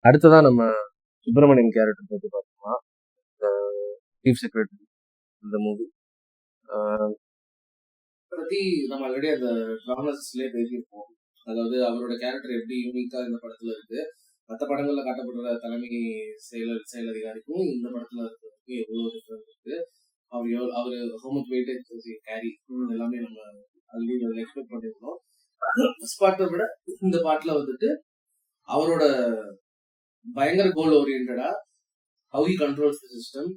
அடுத்ததான் நம்ம சுப்பிரமணியன் கேரக்டர் பத்தி பார்த்தோம்னா, சீஃப் செக்ரட்டரி இந்த மூவி பத்தி நம்ம ஆல்ரெடி அந்த ட்ராமாஸ்லயே பேசியிருப்போம். அதாவது அவரோட கேரக்டர் எப்படி யூனிக்கா இந்த படத்துல இருக்கு, மற்ற படங்கள்ல காட்டப்படுற தலைமை செயல் அதிகாரிக்கும் இந்த படத்துல இருக்கிறதுக்கும் எவ்வளவு டிஃபரன்ஸ் இருக்கு, அவரு ஹோம் வெயிட்டேஜ் கேரி எல்லாமே நம்ம ஆல்ரெடி எக்ஸ்பெக்ட் பண்ணிருந்தோம். ஃபர்ஸ்ட் பார்ட்டை விட இந்த பார்ட்ல வந்துட்டு அவரோட பயங்கர கோல் ஓரியன்டா how he controls the system,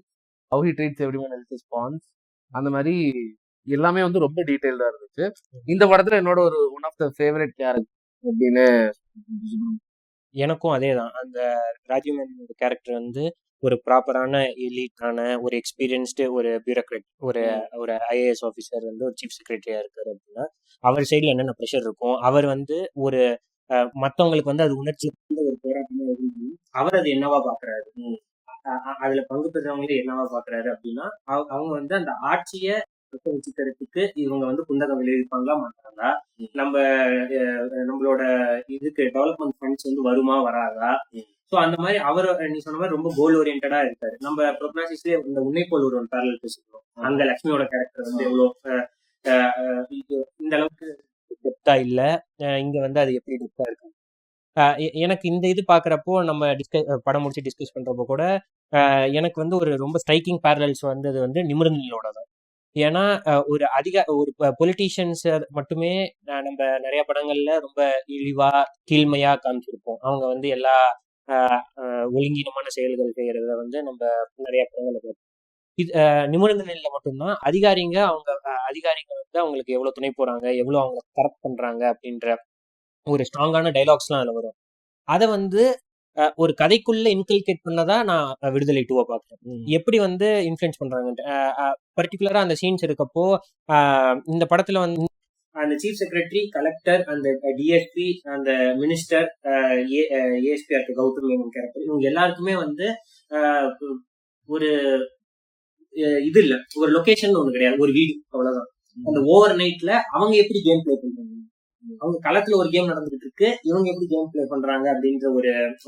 how he treats everyone else pawns, அந்த மாதிரி எல்லாமே வந்து ரொம்ப டீடைல்டா இருந்துச்சு. இந்த படத்துல என்னோட ஒரு one of the favourite character அப்படின்னு எனக்கும் அதே தான். அந்த ராஜீவ் மேனனோட கேரக்டர் வந்து ஒரு ப்ராப்பரான எலீட்டான ஒரு எக்ஸ்பீரியன்ஸ்டு ஒரு பியூரோக்ராட், ஒரு ஐஏஎஸ் ஆஃபீஸர் வந்து ஒரு சீஃப் செக்ரட்டரியா இருக்காரு அப்படின்னா அவர் சைடில் என்னென்ன ப்ரெஷர் இருக்கும், அவர் வந்து ஒரு மற்றவங்களுக்கு வந்து அது உணர்ச்சி ஒரு போராட்டமா இருந்து அவர் அது என்னவா பாக்குறாரு, அதுல பங்கு பெற்றவங்களே என்னவா பாக்குறாரு அப்படின்னா அவங்க வந்து அந்த ஆட்சியை வச்சுக்கிறதுக்கு இவங்க வந்து குந்தகம் விளைவிப்பாங்களா மாட்டாங்களா, நம்மளோட இதுக்கு டெவலப்மெண்ட் ஃபண்ட்ஸ் வந்து வருமா வராதா. ஸோ அந்த மாதிரி அவர் நீ சொன்ன மாதிரி ரொம்ப கோல் ஓரியன்டா இருக்காரு. நம்ம ப்ரோக்னாசிஸ்லயே இந்த உன்னை போல் ஒரு பேரல் பேசிக்கிறோம். அங்க லட்சுமியோட கேரக்டர் வந்து எவ்வளோ இந்த அளவுக்கு டெப்தா இல்ல, இங்க வந்து அது எப்படி டெப்தா இருக்கு. எனக்கு இந்த இது பாக்குறப்போ நம்ம படம் முடிச்சு டிஸ்கஸ் பண்றப்போ கூட எனக்கு வந்து ஒரு ரொம்ப ஸ்ட்ரைக்கிங் பேரல்ஸ் வந்தது வந்து நிமிர்ந்தலோட தான். ஏன்னா ஒரு பொலிட்டீஷியன்ஸ் மட்டுமே நம்ம நிறைய படங்கள்ல ரொம்ப இழிவா கீழ்மையா காமிச்சிருப்போம். அவங்க வந்து எல்லா ஒழுங்கீனமான செயல்கள் செய்யறத வந்து நம்ம நிறைய படங்கள்ல பார்ப்போம். நிமிர்ந்த நிலையில மட்டும்தான் அதிகாரிங்க வந்து அவங்களுக்கு எவ்வளவு துணை போறாங்க, எவ்வளவு அவங்க கரெக்ட் பண்றாங்க அப்படின்ற ஒரு ஸ்ட்ராங்கான டைலாக்ஸ்லாம் அதுல வரும். அதை வந்து ஒரு கதைக்குள்ள இன்கல்கேட் பண்ணதான் நான் விடுதலை 2 பாக்குறேன். எப்படி வந்து இன்ஃபுளுன்ஸ் பண்றாங்க பர்டிகுலரா அந்த சீன்ஸ் இருக்கப்போ இந்த படத்துல வந்து அந்த சீஃப் செக்ரட்டரி, கலெக்டர், அந்த டிஎஸ்பி, அந்த minister, ASP Gautham Menon character, இவங்க எல்லாருக்குமே வந்து ஒரு இது இல்ல, ஒரு லொகேஷன் ஒண்ணு கிடையாது, ஒரு வீடு அவ்வளவுதான். அந்த ஓவர் நைட்ல அவங்க எப்படி கேம் பிளே பண்றாங்க, அவங்க களத்துல ஒரு கேம் நடந்துட்டு இருக்கு, இவங்க எப்படி கேம் பிளே பண்றாங்க அப்படின்ற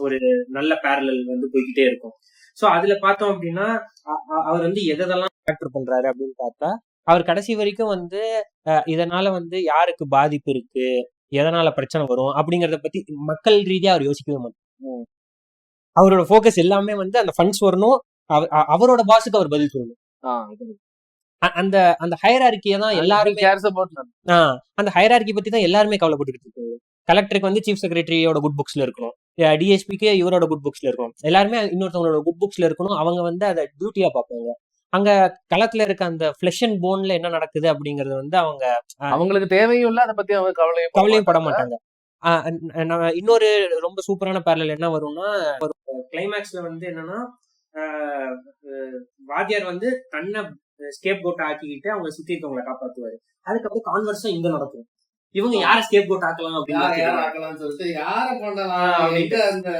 ஒரு நல்ல பேரலல் வந்து போய்கிட்டே இருக்கும். சோ அதுல பார்த்தோம் அப்படின்னா அவர் வந்து எதெல்லாம் ஃபேக்டர் பண்றாரு அப்படின்னு பார்த்தா அவர் கடைசி வரைக்கும் வந்து இதனால வந்து யாருக்கு பாதிப்பு இருக்கு, எதனால பிரச்சனை வரும் அப்படிங்கறத பத்தி மக்கள் ரீதியா அவர் யோசிக்கவே மாட்டார். அவரோட போக்கஸ் எல்லாமே வந்து அந்த ஃபண்ட்ஸ் வரணும், அவரோட பாஸுக்கு அவர் பதில் சொல்லணும். அந்த அந்த ஹையரார்கியை தான் எல்லாருமே அந்த ஹையரார்கி பத்தி தான் எல்லாருமே கவலைப்பட்டுக்கிட்டு இருக்காங்க. கலெக்டருக்கு வந்து சீஃப் செக்ரட்டரியோட குட் புக்ஸ்ல இருக்கணும், டிஎஸ்பிக்கு இவரோட குட் புக்ஸ்ல இருக்கணும், எல்லாருமே இன்னொருத்தவங்களோட குட் புக்ஸ்ல இருக்கணும். அவங்க வந்து அதை டியூட்டியா பார்ப்பாங்க. அங்க களத்துல இருக்க அந்த ஃபிளஷ் அண்ட் போன்ல என்ன நடக்குது அப்படிங்கறது வந்து அவங்களுக்கு தேவையும் இல்ல, அதை பத்தி அவங்க கவலையும் பட மாட்டாங்க. இன்னொரு ரொம்ப சூப்பரான பேரலல் என்ன வரும்னா, கிளைமேக்ஸ்ல வந்து என்னன்னா வாத்தியார் வந்து தன்னை ஸ்கேப் கோட் ஆக்கிக்கிட்டு அவங்க சுத்தி இருக்கவங்களை காப்பாத்துவாரு. அதுக்கப்புறம் கான்வர்ஸா இங்க நடக்கும், இவங்க யார ஸ்கேப் கோட் ஆக்கலாம் அப்படின்னு சொல்லிட்டு யார பண்ணலாம் அந்த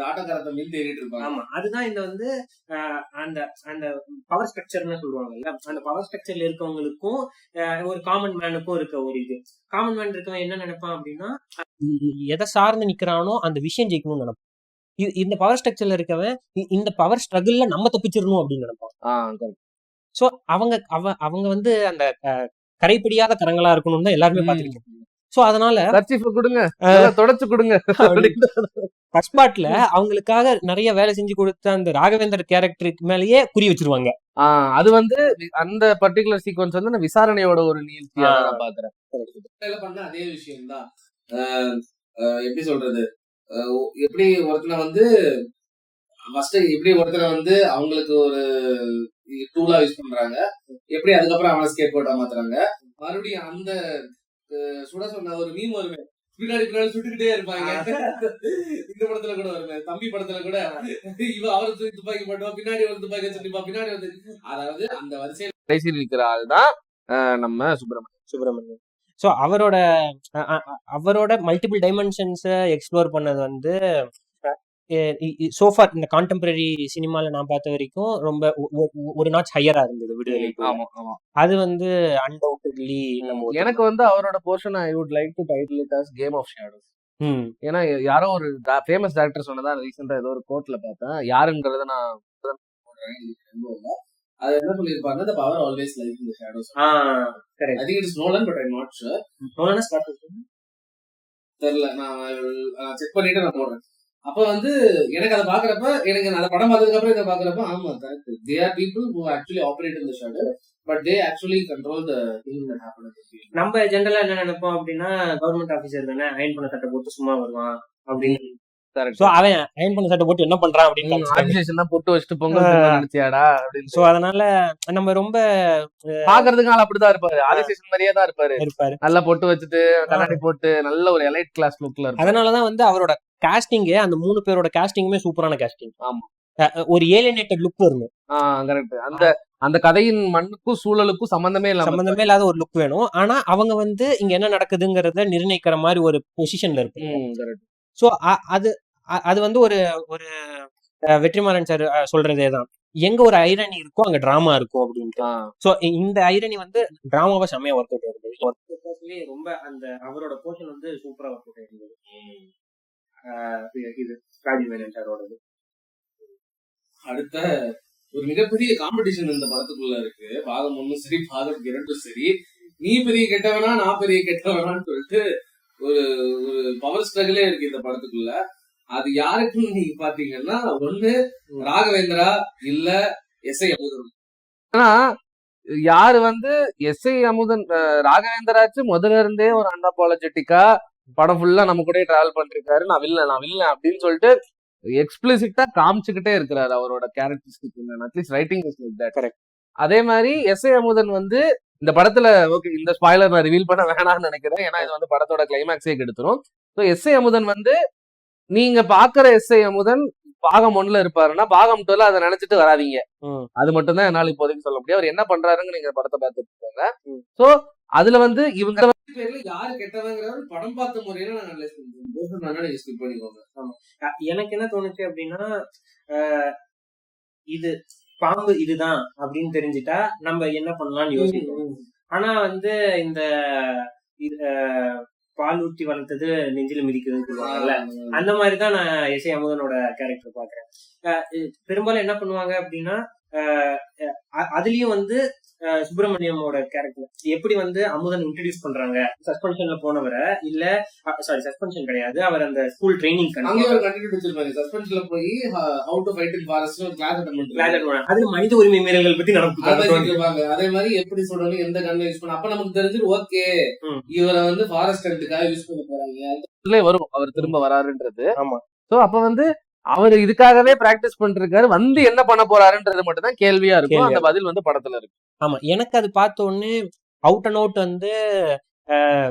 ஆட்டக்காரத்தை மீன் தேடிட்டு இருப்பாங்க. ஆமா, அதுதான் இந்த வந்து அந்த அந்த பவர் ஸ்ட்ரக்சர்னு சொல்லுவாங்கல்ல, அந்த பவர் ஸ்ட்ரக்சர்ல இருக்கவங்களுக்கும் ஒரு காமன் மேனுக்கும் இருக்க ஒரு இது. காமன் மேன் இருக்கவன் என்ன நினைப்பான் அப்படின்னா எதை சார்ந்து நிக்கிறானோ அந்த விஷயம் ஜெயிக்கணும்னு நினைப்பான். இந்த பவர் ஸ்ட்ரக்சர்ல இருக்கவன் இந்த பவர் ஸ்ட்ரகிள்ல நம்ம தப்பிச்சிடணும் அப்படின்னு நினைப்பான். சோ அவங்க வந்து அந்த கரைப்பிடியாத கரங்களா இருக்கணும்னு தான் எல்லாருமே பாத்துருக்கோம். சோ அதனால கொடுங்க, தொடச்சு கொடுங்க. ஃபர்ஸ்ட் பார்ட்ல அவங்களுக்காக நிறைய வேலை செஞ்சு கொடுத்த அந்த ராகவேந்தர் கேரக்டருக்கு மேலேயே குறி வச்சிருவாங்க. அது வந்து அந்த பர்டிகுலர் சீக்வன்ஸ் வந்து விசாரணையோட ஒரு நீழ்ச்சியா நான் பாக்குறேன். பண்ண அதே விஷயம் தான். எப்படி சொல்றது, எப்படி ஒருத்தனை வந்து ஃபர்ஸ்ட் எப்படி ஒருத்தனை வந்து அவங்களுக்கு ஒரு டூலா யூஸ் பண்றாங்க, எப்படி அதுக்கப்புறம் அவனை ஸ்கேப் கோட்டா மாத்துறாங்க. மறுபடியும் அந்த சுட சொன்ன ஒரு மீம் வருமே, பின்னாடி சுட்டுக்கிட்டே இருப்பாங்க. இந்த படத்துல கூட வருமே, தம்பி படத்துல கூட இவ அவரு துப்பாக்கி போட்டோம், பின்னாடி ஒரு துப்பாக்கி வச்சுப்பா, பின்னாடி வந்து, அதாவது அந்த வரிசையில் கடைசியில் இருக்கிற ஆள் தான் நம்ம சுப்பிரமணியன். ஸோ அவரோட மல்டிபிள் டைமென்ஷன்ஸை எக்ஸ்ப்ளோர் பண்ணது வந்து சோஃபார் இந்த கான்டெம்பரரி சினிமால நான் பார்த்த வரைக்கும் ரொம்ப ஒரு நாட்ச் ஹையரா இருந்தது விடுதலை. அது வந்து அன்டவுட்டட்லி எனக்கு வந்து அவரோட portion I would like to title it as Game of Shadows. ஏன்னா யாரோ ஒரு ஃபேமஸ் டேரக்டர் சொன்னதா ரீசெண்டா ஏதோ ஒரு கோர்ட்ல பார்த்தேன், யாருன்றத நான் அது என்ன சொல்லிருப்பாருன்னா the power always lies in the shadows. Correct. I think it is Nolan, but I'm not sure. நோலனா ஸ்டார்ட் தெரியல, நான் செக் பண்ணிட்டு நான் போடுறேன். அப்ப வந்து எனக்கு அதை பாக்குறப்ப, எனக்கு அந்த படம் பார்த்ததுக்கு அப்புறம் இதை பாக்குறப்ப ஆமா correct, they are people who actually operate in the shadow, but they actually control the things that happen in the field. நம்ம ஜென்ரலா என்ன நினைப்போம் அப்படின்னா, கவர்மெண்ட் ஆபீசர் தானே, அயன் பண்ண சட்டை போட்டு சும்மா வருவான் அப்படின்னு. சோ அவன் அயன் பண்ண சட்டை போட்டு என்ன பண்றான் அப்படின்னு ஆர்கனைசேஷன் தான் பொட்டு வச்சுட்டு பொங்கல் நினைச்சியாடா அப்படின்னு. சோ அதனால நம்ம ரொம்ப பாக்குறதுக்கு ஆள் அப்படிதான் இருப்பாரு, ஆர்கனைசேஷன் மாதிரியே தான் இருப்பாரு, நல்லா பொட்டு வச்சுட்டு கண்ணாடி போட்டு நல்ல ஒரு எலைட் கிளாஸ் லுக்ல இருப்பாரு. அதனாலதான் வந்து அவரோட காஸ்டிங், அந்த 3 பேரோட காஸ்டிங்குமே சூப்பரான காஸ்டிங். ஆமா, ஒரு ஏலியனேட்டட் லுக் வரணும். கரெக்ட். அந்த கதையின் மண்ணுக்கும் சூழலுக்கும் சம்பந்தமே இல்லாத ஒரு லுக் வேணும். ஆனா அவங்க வந்து இங்க என்ன நடக்குதுங்கிறத நிர்ணயிக்கிற மாதிரி ஒரு பொசிஷன்ல இருக்கும். சோ அது வந்து ஒரு வெற்றிமாறன் சார் சொல்றதே தான், எங்க ஒரு ஐரணி இருக்கும் அங்க டிராமா இருக்கும் அப்படின்ட்டு. சோ இந்த ஐரணி வந்து டிராமாவை செம்மையா ஒர்க் அவுட் ஆகுது. ரொம்ப அந்த அவரோட போர்ஷன் வந்து சூப்பரா ஒர்க் அவுட் ஆயிருந்தது. இது ராஜீவ் சாரோடது. அடுத்த ஒரு மிகப்பெரிய காம்படிஷன் இந்த படத்துக்குள்ள இருக்கு. பாகம் 1 சரி, பாகம் 2 சரி. நீ பெரிய கெட்டவனா நான் பெரிய கெட்டவனான்னு சொல்லிட்டு ஒரு ஒரு பவர் ஸ்ட்ரகிளே இருக்கு இந்த படத்துக்குள்ள. அது யாருக்குன்னு நீங்க பாத்தீங்கன்னா, ஒண்ணு ராகவேந்திரா இல்ல எஸ்ஐ அமுதன். ஆனா யாரு வந்து எஸ்ஐ அமுதன், ராகவேந்திராச்சு முதல்ல இருந்தே ஒரு அன்அப்பாலஜெட்டிக்கா படம் ஃபுல்லா நம்ம கூட டிராவல் பண்ணிருக்காரு. நான் வில்ல அப்படின்னு சொல்லிட்டு எக்ஸ்பிளிசிட்டா காமிச்சுக்கிட்டே இருக்கிறாரு அவரோட characteristic. At least writing is like that. Correct. அதே மாதிரி எஸ்ஐ அமுதன் வந்து இந்த படத்துல, ஓகே இந்த ஸ்பாயிலர் நான் ரிவீல் பண்ண வேணாம்னு நினைக்கிறேன், ஏன்னா இது வந்து படத்தோட கிளைமேக்ஸே கெடுத்துரும். ஸோ எஸ்ஐ அமுதன் வந்து நீங்க பாக்குற எஸ்ஐ அமுதன் பாகம் 1ல இருப்பாருன்னா பாகம் 2ல அதை நினைச்சிட்டு வராதீங்க. அது மட்டும் தான் என்னால இப்போதைக்கு சொல்ல முடியும். அவர் என்ன பண்றாருன்னு நீங்க படத்தை பார்த்துட்டு இருக்காங்க. சோ அதுல வந்து இவங்க பேர்ல யாரு கெட்டவங்கிறது படம் பார்த்த முறையில நான் அனலைஸ் பண்ணிக்கோங்க. எனக்கு என்ன தோணுச்சு அப்படின்னா, இது பாம்பு இதுதான் அப்படின்னு தெரிஞ்சுட்டா நம்ம என்ன பண்ணலாம்னு யோசிக்கணும். ஆனா வந்து இந்த பால் ஊற்றி வளர்த்தது நெஞ்சில மிதிக்குதுன்னு சொல்லுவாங்கல்ல, அந்த மாதிரிதான் நான் எஸ்ஐ அமுதனோட கேரக்டர் பாக்குறேன். பெரும்பாலும் என்ன பண்ணுவாங்க அப்படின்னா, அதுலயும் வந்து சுப்பிரமணியமோட கேரக்டர் எப்படி வந்து அமுதன் இன்ட்ரடியூஸ் பண்றாங்க. சஸ்பென்ஷன்ல போனவரை இல்ல, சாரி சஸ்பென்ஷன் கிடையாது, அவர் அந்த ஸ்கூல் ட்ரைனிங் சஸ்பென்ஷன்ல போய் how to fight in forest ஒரு கிளாஸ் அட்டெண்ட் அது மனித உரிமை மீறல்கள் பத்தி நடக்குது. அதே மாதிரி எப்படி சொல்லணும், எந்த கண்ணை யூஸ் பண்ண, அப்ப நமக்கு தெரிஞ்சு ஓகே இவரை வந்து ஃபாரஸ்ட் கண்ட்டுக்காக யூஸ் பண்ண போறாங்க வரும், அவர் திரும்ப வராருன்றது. ஆமா. சோ அப்ப வந்து அவர் இதுக்காகவே பிராக்டிஸ் பண்ணிருக்காரு, வந்து என்ன பண்ண போறாருன்றது மட்டும் தான் கேள்வியா இருக்கும். அந்த பதில் வந்து படத்துல இருக்கு. ஆமா, எனக்கு அது பார்த்த உடனே அவுட் அண்ட் அவுட் வந்து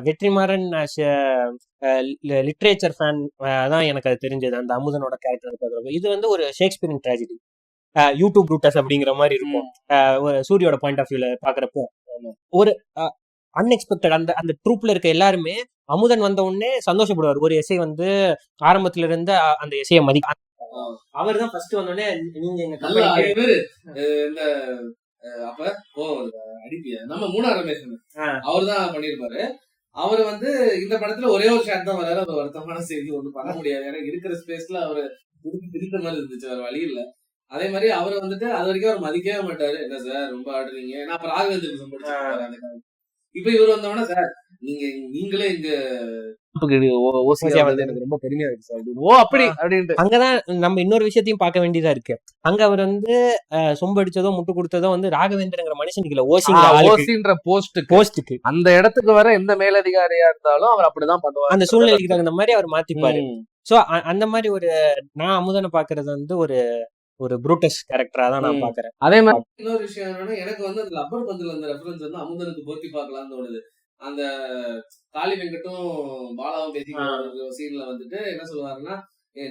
வெற்றிமாறன் லிட்ரேச்சர் ஃபேன் தான் எனக்கு அது தெரிஞ்சது. அந்த அமுதனோட கேரக்டர் இது வந்து ஒரு ஷேக்ஸ்பியரின் ட்ராஜடி, யூடியூப் ரூட்டஸ் அப்படிங்கிற மாதிரி இருக்கும். சூரியோட பாயிண்ட் ஆஃப் வியூல பாக்குறப்போ ஒரு அன்எக்ஸ்பெக்டட். அந்த ட்ரூப்ல இருக்க எல்லாருமே அமுதன் வந்த உடனே சந்தோஷப்படுவார். ஒரு எஸ்ஐ வந்து ஆரம்பத்துல இருந்து அந்த எஸ்ஐயை மதிக்க, அவர் தான் ஃபர்ஸ்ட் வந்த உடனே நீங்க எங்க அப்ப அடிப்பிய நம்ம மூணா ரமேஷ் அவர் தான் பண்ணிருப்பாரு. அவரு வந்து இந்த படத்துல ஒரே ஒரு ஷாட் தான் வராரு. அது வருத்தமான செய்தி, ஒண்ணும் பண்ண முடியாது. ஏன்னா இருக்கிற ஸ்பேஸ்ல அவரு பிரித்த மாதிரி இருந்துச்சு, வேற வழி இல்ல. அதே மாதிரி அவரை வந்துட்டு அது வரைக்கும் அவர் மதிக்கவே மாட்டாரு. என்ன சார் ரொம்ப ஆடுறீங்க, ஏன்னா அப்ப ராகவேந்திர இப்ப இவர் வந்தோம்னா சார் நீங்களே இங்க எனக்கு ரொம்ப பெருமையா இருக்கு சார். ஓ அப்படி அப்படின்ட்டு அங்கதான் நம்ம இன்னொரு விஷயத்தையும் பார்க்க வேண்டியதா இருக்கு. அங்க அவர் வந்து சொம்பு அடிச்சதோ முட்டு கொடுத்ததோ வந்து ராகவேந்திரங்கிற மனுஷனுக்கு இல்ல, ஓசின்ற போஸ்டுக்கு அந்த இடத்துக்கு வர எந்த மேலதிகாரியா இருந்தாலும் அவர் அப்படிதான் பண்ணுவார். அந்த சூழ்நிலைக்கு தகுந்த மாதிரி அவர் மாத்திப்பாரு. சோ அந்த மாதிரி ஒரு நான் அமுதனை பாக்குறது வந்து ஒரு ப்ரூட்டஸ் கேரக்டரா தான் நான் பாக்குறேன். அதே மாதிரி இன்னொரு விஷயம் என்னன்னா, எனக்கு வந்து அந்த லப்பர் பந்துல அந்த ரெஃபரன்ஸ் வந்து அமுதனுக்கு போட்டி பார்க்கலாம்னு தோணுது. அந்த காளி வெங்கட்டும் பாலாவும் பேசிக்கிற சீன்ல வந்துட்டு என்ன சொல்லுவாருன்னா,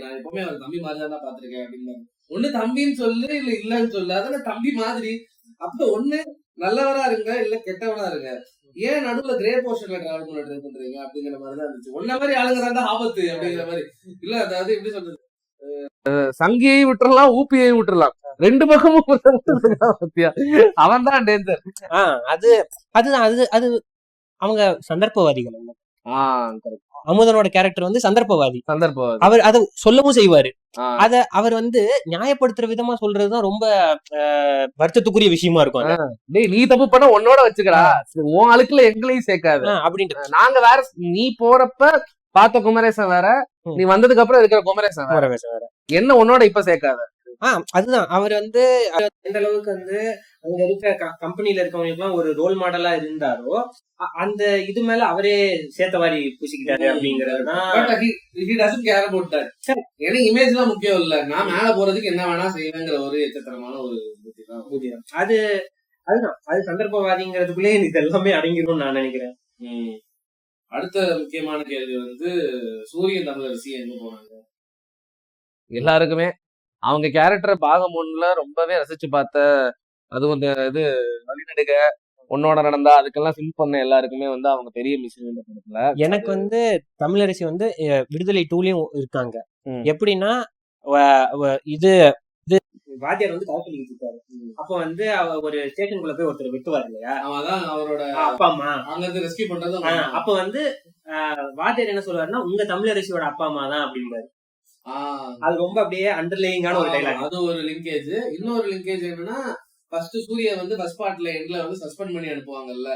நான் எப்பவுமே அவர் தம்பி மாதிரி தான் பாத்திருக்கேன் அப்படின்னு. ஒண்ணு தம்பின்னு சொல்லு இல்ல இல்லன்னு சொல்லு, அதெல்லாம் தம்பி மாதிரி. அப்ப ஒண்ணு நல்லவரா இருங்க இல்ல கெட்டவனா இருங்க, ஏன் நடுவுல கிரே போர்ஷன்ல டிராவல் பண்ண ட்ரை பண்றீங்க அப்படிங்கிற மாதிரிதான் இருந்துச்சு. ஒன்ன மாதிரி ஆளுங்க தான் ஆபத்து அப்படிங்கிற மாதிரி இல்ல. அதாவது எப்படி சொல்றது, சங்கியையும் விட்டுறலாம் ஊப்பியையும் விட்டுறலாம், ரெண்டு பக்கமும் அவன் தான் டேஞ்சர். அதுதான் அது அவங்க சந்தர்ப்பவாதிகள். அமுதனோட கேரக்டர் வந்து சந்தர்ப்பவாதி. சந்தர்ப்பம். அவர் அதை சொல்லவும் செய்வாரு. ஆஹ் அத அவர் வந்து நியாயப்படுத்துற விதமா சொல்றதுதான் ரொம்ப வருத்தத்துக்குரிய விஷயமா இருக்கும் அது. டேய் நீ தப்பு பண்ண உன்னோட வச்சுக்கடா, உன் ஆளுக்குள்ள எங்களையும் சேர்க்காது. அப்படின்ட்டு நாங்க வேற, நீ போறப்ப பார்த்த குமரேசன் வேற, நீ வந்ததுக்கு அப்புறம் இருக்கிற குமரேசன் வேற, வேற. என்ன உன்னோட இப்ப சேர்க்காத. அதுதான் அவர் வந்து எந்த அளவுக்கு வந்து அங்க இருக்க கம்பெனில இருக்கவங்களுக்கு எல்லாம் ஒரு ரோல் மாடலா இருந்தாரோ அந்த இது மேல அவரே சேத்தவாரி பூசிக்கிட்டாரு அப்படிங்கறதுதான். எனக்கு இமேஜ் எல்லாம் முக்கியம் இல்ல, நான் மேல போறதுக்கு என்ன வேணா செய்வேங்கிற ஒரு எச்சத்தரமான ஒரு புத்தி தான். அதுதான் அது சந்தர்ப்பவாதிங்கிறதுக்குள்ளே இது எல்லாமே அடங்கிடும் நான் நினைக்கிறேன். அடுத்த முக்கியமான கேள்வி வந்து சூரியன் தமிழரசி எங்க போனாங்க? எல்லாருக்குமே அவங்க கேரக்டரை பாகம் ஒண்ணுல ரொம்பவே ரசிச்சு பார்த்த, அதுவும் இந்த இது வழிநடுக உன்னோட நடந்தா அதுக்கெல்லாம் ஃபில் பண்ண எல்லாருக்குமே வந்து அவங்க பெரிய மிஷின் இந்த படத்துல. எனக்கு வந்து தமிழரசி வந்து விடுதலை 2லயும் இருக்காங்க. எப்படின்னா இது வாத்தியார் வந்து கால் பண்ணிட்டு இருக்காரு. அப்ப வந்து ஒரு ஸ்டேஷனுக்குள்ள போய் ஒருத்தர் வெட்டுவாரு இல்லையா, அவதான் அவரோட அப்பா அம்மா அங்க இருந்து ரெஸ்கியூ பண்றது. அப்ப வந்து வாத்தியார் என்ன சொல்லுவாருன்னா உங்க தமிழரசியோட அப்பா அம்மா தான் அப்படின்பாரு. அது ரொம்ப அப்படியே அண்டர்லேயிங்கான ஒரு டைலாக். அது ஒரு லிங்கேஜ். இன்னொரு லிங்கேஜ் என்னன்னா, ஃபர்ஸ்ட் சூரிய வந்து ஃபர்ஸ்ட் பார்ட்ல எண்ட்ல வந்து சஸ்பெண்ட் பண்ணி அனுப்புவாங்கல்ல,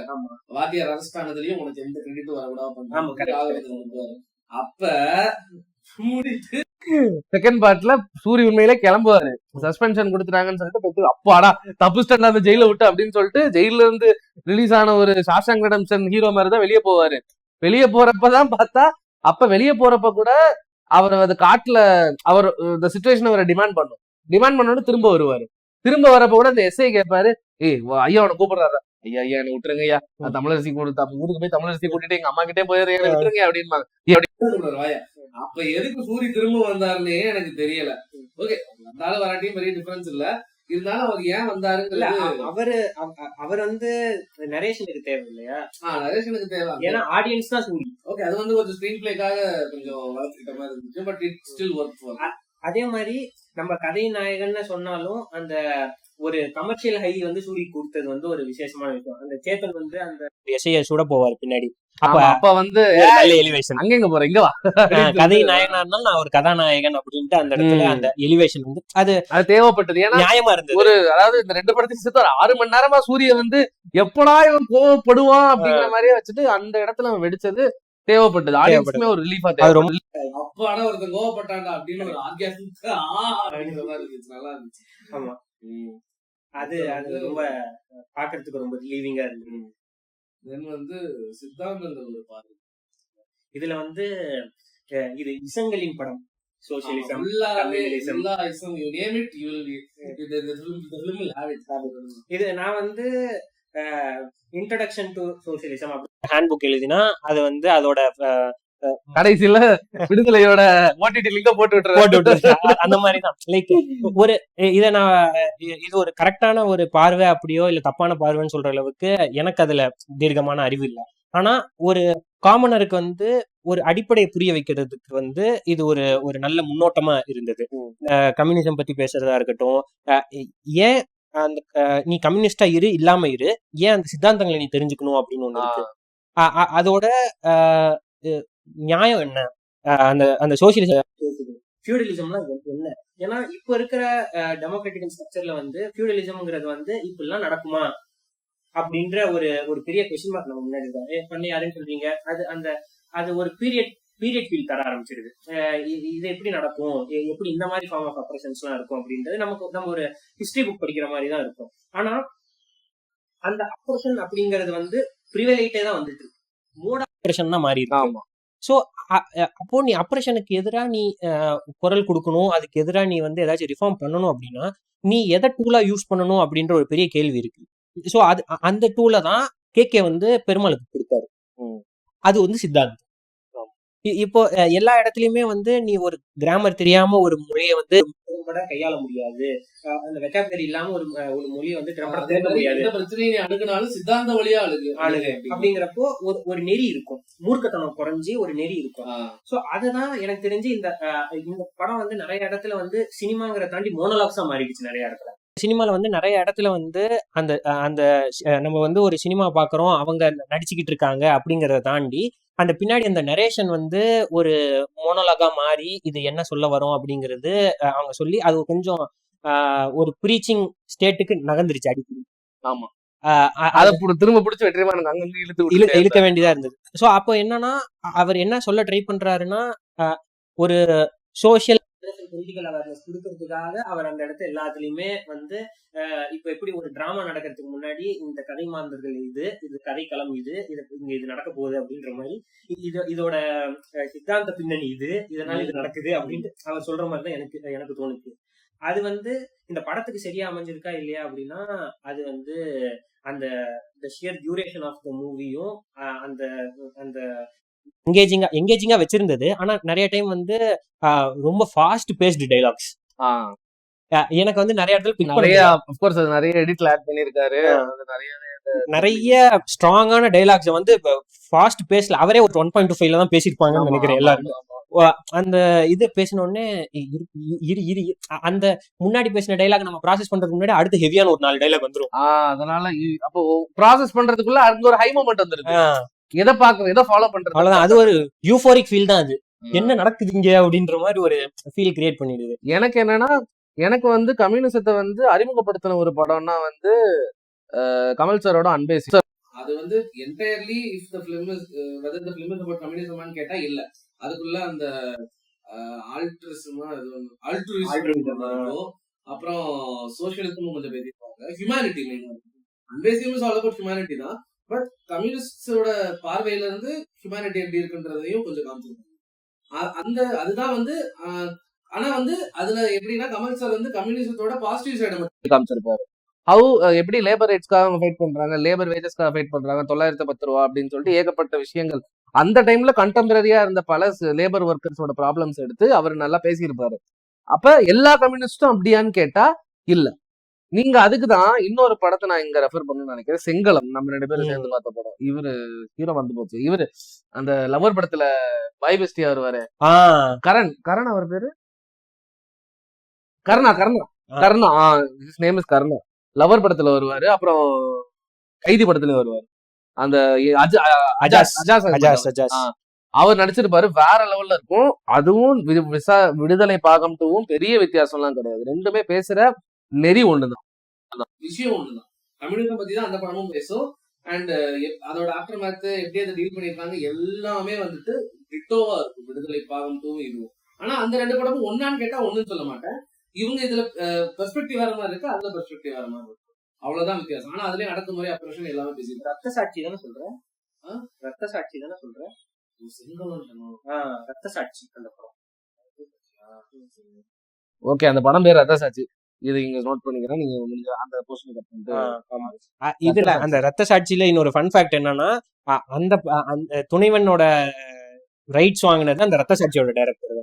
வாத்தியார் அரெஸ்ட் ஆனதுலயும் உனக்கு எந்த கிரெடிட் வரக்கூடாது. அப்ப மூடிட்டு செகண்ட் பார்ட்ல சூரிய உண்மையிலே கிளம்புவாரு, சஸ்பென்ஷன் கொடுத்துட்டாங்கன்னு சொல்லிட்டு அப்பாடா தப்புஸ்டன் அந்த ஜெயில விட்டு அப்படின்னு சொல்லிட்டு ஜெயில இருந்து ரிலீஸ் ஆன ஒரு ஷாஷாங்க் ரிடெம்ப்ஷன் ஹீரோ மாதிரி தான் வெளியே போவாரு. வெளியே போறப்பதான் பார்த்தா, அப்ப வெளியே போறப்ப கூட அவர் அது காட்டுல அவர் இந்த சிச்சுவேஷன் அவரை டிமாண்ட் பண்ணோன்னு திரும்ப வருவாரு. திரும்ப வரப்ப கூட இந்த எஸ்ஐ கேட்பாரு, ஐயா அவனை கூப்பிடுறாரு, ஐயா ஐயா என்ன விட்டுருங்க ஐயா, நான் தமிழரசி ஊருக்கு போய் தமிழரசி கூட்டிட்டு எங்க அம்மா கிட்டே போயிரு விட்டுருங்க அப்படின்பாங்க. அப்ப எதுக்கு சூரிய திரும்ப வந்தாருன்னே எனக்கு தெரியல. ஓகே, வந்தாலும் வராட்டியும் பெரிய டிஃபரன்ஸ் இல்ல, இருந்தாலும் அவர் ஏன் வந்தாருங்கிறது அவர் வந்து நரேஷனுக்கு தேவை இல்லையா? நரேஷனுக்கு தேவை, ஏன்னா ஆடியன்ஸ் தான் சூரி. ஓகே, அது வந்து கொஞ்சம் ஸ்கிரீன் பிளேக்காக கொஞ்சம் வளர்த்துக்கிட்ட மாதிரி இருந்துச்சு, but it still work for. அதே மாதிரி நம்ம கதை நாயகன்னு சொன்னாலும் அந்த ஒரு கமர்ஷியல் ஹை வந்து சூரி கொடுத்தது வந்து ஒரு விசேஷமான விஷயம். அந்த சேத்தன் வந்து அந்த எஸ்ஐய சுட போவார் பின்னாடி, அப்ப வந்து எலிவேஷன் அங்க எங்க போற இங்க வா கதை நாயகனா இருந்தாலும் நான் ஒரு கதாநாயகன் அப்படின்ட்டு அந்த இடத்துல அந்த எலிவேஷன் வந்து அது தேவைப்பட்டது. ஏன்னா நியாயமா இருந்தது. ஒரு அதாவது இந்த 2 படத்தையும் சேர்த்து ஒரு 6 மணி நேரமா சூரிய வந்து எப்படா இவன் கோவப்படுவான் அப்படிங்கிற மாதிரியே வச்சுட்டு அந்த இடத்துல அவன் வெடிச்சது தேவைப்பட்டது. ஆடியன்ஸ்க்குமே ஒரு ரிலீஃபா தேவை. அப்பாடா ஒருத்தன் கோவப்பட்டாண்டா அப்படின்னு ஒரு ஆர்கியாசம் நல்லா இருந்துச்சு. ஆமா, அது ரொம்ப பாக்குறதுக்கு ரொம்ப ரிலீவிங்கா இருந்துச்சு. வந்து சித்தாந்தங்கள் ஒரு பார்வை. இதுல வந்து இது இசங்களின் படம், சோசியலிசம், இது நான் வந்து introduction to socialism hand book எழுதினா அது வந்து அதோட கடைசியில விடுதலையோட ஓடிடி லிங்க போட்டு அந்த மாதிரிதான். லைக் ஒரு இத நான் இது ஒரு கரெக்டான ஒரு பார்வை அப்படியோ இல்ல தப்பான பார்வைன்னு சொல்ற அளவுக்கு எனக்கு அதுல தீர்க்கமான அறிவு இல்லை. ஆனா ஒரு காமனருக்கு வந்து ஒரு அடிப்படையை புரிய வைக்கிறதுக்கு வந்து இது ஒரு நல்ல முன்னோட்டமா இருந்தது. கம்யூனிசம் பத்தி பேசுறதா இருக்கட்டும், ஏன் அந்த நீ கம்யூனிஸ்டா இல்லாம ஏன் அந்த சித்தாந்தங்களை நீ தெரிஞ்சுக்கணும் அப்படின்னு ஒண்ணு இருக்கு. அதோட நியாயம் என்ன, அந்த சோசியலிசம் ஃபியூடலிசம்லாம் என்ன? ஏன்னா இப்ப இருக்கிற டெமோக்ராட்டிக் ஸ்ட்ரக்சர்ல வந்து ஃபியூடலிசம்ங்கிறது வந்து இப்ப எல்லாம் நடக்குமா அப்படின்ற ஒரு பெரிய கொஸ்டின் மார்க் நம்ம முன்னாடி தான் பண்ணி யாருன்னு சொல்றீங்க. அது ஒரு பீரியட் ஃபீல் தர ஆரம்பிச்சிருது. இது எப்படி நடக்கும், எப்படி இந்த மாதிரி ஃபார்ம் ஆஃப் ஆபரேஷன்ஸ் எல்லாம் இருக்கும் அப்படின்றது நம்ம ஒரு ஹிஸ்டரி புக் படிக்கிற மாதிரி தான் இருக்கும். ஆனா அந்த ஆபரேஷன் அப்படிங்கிறது வந்து ப்ரிவலைட்டே தான் வந்துட்டு இருக்கு, மோட் ஆபரேஷன் தான் மாறி இருக்கு. சோ அப்போ நீ ஆபரேஷனுக்கு எதிரா நீ குரல் கொடுக்கணும், அதுக்கு எதிரா நீ வந்து ஏதாச்சும் ரிஃபார்ம் பண்ணணும் அப்படின்னா நீ எதை டூலா யூஸ் பண்ணணும் அப்படின்ற ஒரு பெரிய கேள்வி இருக்கு. சோ அது அந்த டூலை தான் கேகே வந்து பெருமாளுக்கு கொடுத்தாரு. அது வந்து சித்தாந்தம். இப்போ எல்லா இடத்துலயுமே வந்து நீ ஒரு கிராமர் தெரியாம ஒரு மொழியை வந்து கையாள முடியாது, அந்த வெக்காபுலரி இல்லாம ஒரு மொழியை வந்து பேச முடியாது. சித்தாந்த வழியா ஆளுங்க அப்படிங்கிறப்போ ஒரு நெறி இருக்கும், மூர்க்கத்தனம் குறைஞ்சி ஒரு நெறி இருக்கும். சோ அதுதான் எனக்கு தெரிஞ்சு இந்த படம் வந்து நிறைய இடத்துல வந்து சினிமாங்கிற தாண்டி மோனோலாக்ஸா மாறிடுச்சு. நிறைய இடத்துல சினிமால வந்து நிறைய இடத்துல வந்து அந்த நம்ம வந்து ஒரு சினிமா பாக்குறோம், அவங்க நடிச்சுக்கிட்டு இருக்காங்க அப்படிங்கறத தாண்டி அந்த பின்னாடி அந்த நரேஷன் வந்து ஒரு மோனோலாகா மாறி இது என்ன சொல்ல வரும் அப்படிங்கிறது அவங்க சொல்லி அது கொஞ்சம் ஒரு ப்ரீச்சிங் ஸ்டேட்டுக்கு நகர்ந்துருச்சு அடிக்கடி. ஆமா, அதை திரும்ப பிடிச்சி வெற்றிமாறன் அங்கிருந்து இழுக்க வேண்டியதா இருந்தது. சோ அப்போ என்னன்னா அவர் என்ன சொல்ல ட்ரை பண்றாருன்னா ஒரு சோசியல் பொலிட்டிக்கல் அவேர்னஸ் கொடுக்கறதுக்காக அவர் அந்த இடத்த எல்லாத்துலயுமே வந்து இப்ப எப்படி ஒரு டிராமா நடக்கிறதுக்கு முன்னாடி இந்த கதை மாந்தர்கள் இது கதைக்களம் இங்க இது நடக்க போகுது அப்படின்ற மாதிரி இதோட சித்தாந்த பின்னணி இதனால இது நடக்குது அப்படின்ட்டு அவர் சொல்ற மாதிரிதான் எனக்கு தோணுச்சு. அது வந்து இந்த படத்துக்கு சரியா அமைஞ்சிருக்கா இல்லையா அப்படின்னா அது வந்து அந்த ஷியர் டியூரேஷன் ஆஃப் த மூவியும் அந்த அந்த எங்கேஜிங்கா வச்சிருந்தது. ஆனா நிறைய டைம் வந்து ரொம்ப ஃபாஸ்ட் பேஸ்டு டைலாக்ஸ் எனக்கு வந்து நிறைய இடத்துல நிறைய எடிட்ல ஆட் பண்ணிருக்காரு. நிறைய ஸ்ட்ராங்கான டைலாக்ஸ் வந்து ஃபாஸ்ட் பேஸ்ல அவரே ஒரு 1.25 தான் பேசிருப்பாங்கன்னு நினைக்கிறேன் எல்லாரும். அந்த இது பேசின உடனே அந்த முன்னாடி பேசின டைலாக் நம்ம ப்ராசஸ் பண்றதுக்கு முன்னாடி அடுத்து ஹெவியான ஒரு 4 டைலாக் வந்துரும். அதனால அப்போ ப்ராசஸ் பண்றதுக்குள்ள அடுத்த ஒரு ஹை மொமெண்ட் வந்துருக்கு. எதை பாக்குறது, எதை ஃபாலோ பண்றது, அவ்வளவுதான். அது ஒரு யூஃபோரிக் ஃபீல் தான். அது என்ன நடக்குது இங்க அப்படின்ற மாதிரி ஒரு ஃபீல் கிரியேட் பண்ணிடுது. எனக்கு என்னன்னா, எனக்கு வந்து கம்யூனிசத்தை வந்து அறிமுகப்படுத்தின ஒரு படம்னா வந்து கமல் சாரோட அன்பே சிவம். அது வந்து entirely if the film is whether the film is about கம்யூனிசம்னு கேட்டா இல்ல, அதுக்குள்ள அந்த ஆல்ட்ருயிசம் அப்புறம் சோஷியலிசமும் கொஞ்சம் பேசிருப்பாங்க. ஹியூமனிட்டி மெயினா அன்பே சிவம் இஸ் ஆல் அபௌட் ஹியூமனிட்டி தான். பட் கம்யூனிஸ்டோட பார்வையில இருந்து ஹியூமனிட்டி எப்படி இருக்குன்றதையும் கொஞ்சம் காமிச்சிருக்காங்க. அதுதான் வந்து ஆனா வந்து அதுல எப்படின்னா கமல் சார் வந்து கம்யூனிசத்தோட பாசிட்டிவ் சைடு மட்டும் காமிச்சிருப்பாரு. எப்படி லேபர் ரைட்ஸ்க்காக அவங்க ஃபைட் பண்றாங்க, லேபர் வேஜஸ்க்காக ஃபைட் பண்றாங்க, 910 ரூபா அப்படின்னு சொல்லிட்டு ஏகப்பட்ட விஷயங்கள் அந்த டைம்ல கண்டெம்பரரியா இருந்த பல லேபர் ஒர்க்கர்ஸோட ப்ராப்ளம்ஸ் எடுத்து அவர் நல்லா பேசியிருப்பாரு. அப்ப எல்லா கம்யூனிஸ்டும் அப்படியான்னு கேட்டா இல்ல. நீங்க அதுக்குதான் இன்னொரு படத்தை நான் இங்க ரெஃபர் பண்ணணும்னு நினைக்கிறேன். செங்கலம், நம்ம 2 பேரும் சேர்ந்து பார்த்த படம். இவரு ஹீரோ வந்து போச்சு. இவரு அந்த லவர் படத்துல பாய் பெஸ்டியா வருவாரு, கரண் அவர் பேரு Karna. His name is Karna. Lover படத்துல வருவாரு, அப்புறம் கைதி படத்துலயும் வருவாரு. அந்த அவர் நடிச்சிருப்பாரு. வேற லெவல்ல இருக்கும். அதுவும் விடுதலை பாகம் 2வும் பெரிய வித்தியாசம் எல்லாம் கிடையாது. ரெண்டுமே பேசுற நெறி ஒண்ணுதான், விஷயம் ஒண்ணுதான். கம்யூனிசம் பத்தி தான் அந்த படமும் பேசும். அண்ட் அதோட ஆஃப்டர் மேத் எப்படி அதை டீல் பண்ணிருக்காங்க எல்லாமே வந்துட்டு டிட்டோவா இருக்கும். விடுதலை பாகம் 2வும் இதுவும். ஆனா அந்த 2 படமும் ஒன்னான்னு கேட்டா ஒண்ணுன்னு சொல்ல மாட்டேன். இவங்க இதுல பெர்ஸ்பெக்டிவ் வேற மாதிரி இருக்கு, அதுல பெர்ஸ்பெக்டிவ் வேற மாதிரி இருக்கு. அவ்வளவுதான் வித்தியாசம். ஆனா அதுலயும் அடக்குமுறை ஆபரேஷன் எல்லாமே பேசிருக்கு. ரத்த சாட்சி தானே சொல்றேன். ரத்த சாட்சி அந்த படம். ஓகே, அந்த படம் பேர் ரத்த சாட்சி. இது இங்க நோட் பண்ணிக்கிறேன். நீங்க முடிஞ்ச அந்த போர்ஷன் கட் பண்ணிட்டு இதுல அந்த ரத்த சாட்சியில இன்னொரு ஃபன் ஃபேக்ட் என்னன்னா, அந்த துணைவனோட ரைட்ஸ் வாங்கினது அந்த ரத்த சாட்சியோட டைரக்டர்.